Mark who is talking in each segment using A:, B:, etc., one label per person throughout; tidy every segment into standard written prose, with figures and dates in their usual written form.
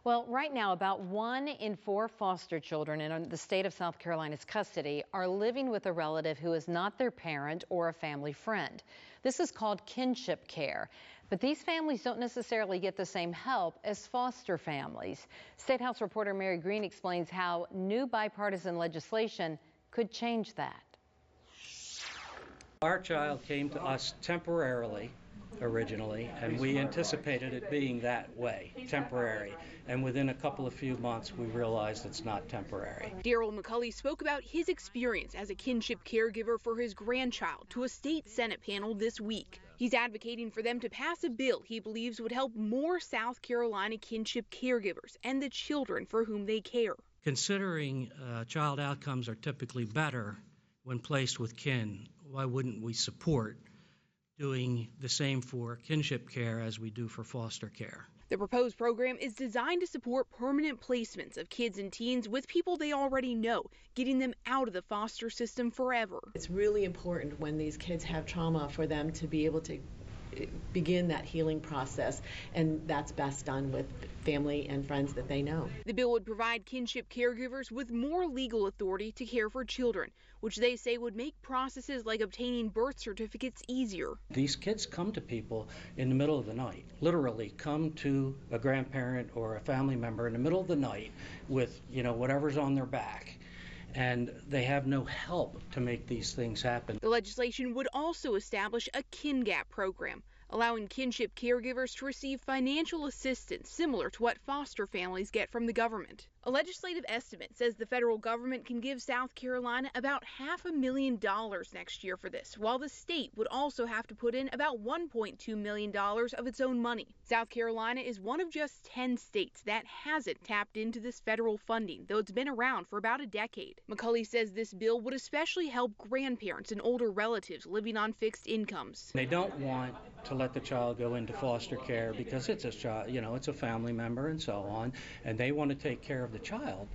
A: Well, right now, about 1 in 4 foster children in the state of South Carolina's custody are living with a relative who is not their parent or a family friend. This is called kinship care. But these families don't necessarily get the same help as foster families. State House reporter Mary Green explains how new bipartisan legislation could change that.
B: Our child came to us temporarily originally, and we anticipated it being that way, temporary. And within a couple of few months, we realized it's not temporary.
C: Daryl McCulley spoke about his experience as a kinship caregiver for his grandchild to a state Senate panel this week. He's advocating for them to pass a bill he believes would help more South Carolina kinship caregivers and the children for whom they care.
B: Considering child outcomes are typically better when placed with kin, why wouldn't we support doing the same for kinship care as we do for foster care?
C: The proposed program is designed to support permanent placements of kids and teens with people they already know, getting them out of the foster system forever.
D: It's really important when these kids have trauma for them to be able to begin that healing process, and that's best done with family and friends that they know.
C: The bill would provide kinship caregivers with more legal authority to care for children, which they say would make processes like obtaining birth certificates easier.
B: These kids come to people in the middle of the night, literally come to a grandparent or a family member in the middle of the night with, whatever's on their back. And they have no help to make these things happen.
C: The legislation would also establish a kin gap program, allowing kinship caregivers to receive financial assistance similar to what foster families get from the government. A legislative estimate says the federal government can give South Carolina about $500,000 next year for this, while the state would also have to put in about $1.2 million of its own money. South Carolina is one of just 10 states that hasn't tapped into this federal funding, though it's been around for about a decade. McCulley says this bill would especially help grandparents and older relatives living on fixed incomes.
B: They don't want to let the child go into foster care because it's a child, it's a family member and so on, and they want to take care of the child.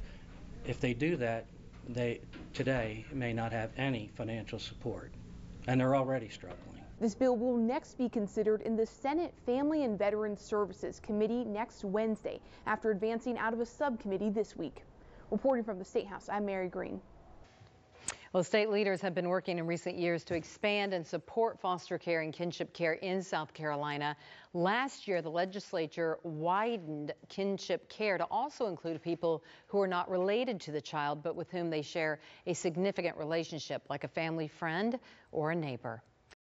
B: If they do that, they today may not have any financial support, and they're already struggling.
C: This bill will next be considered in the Senate Family and Veterans Services Committee next Wednesday, after advancing out of a subcommittee this week. Reporting from the State House, I'm Mary Green.
A: Well, state leaders have been working in recent years to expand and support foster care and kinship care in South Carolina. Last year, the legislature widened kinship care to also include people who are not related to the child, but with whom they share a significant relationship, like a family friend or a neighbor.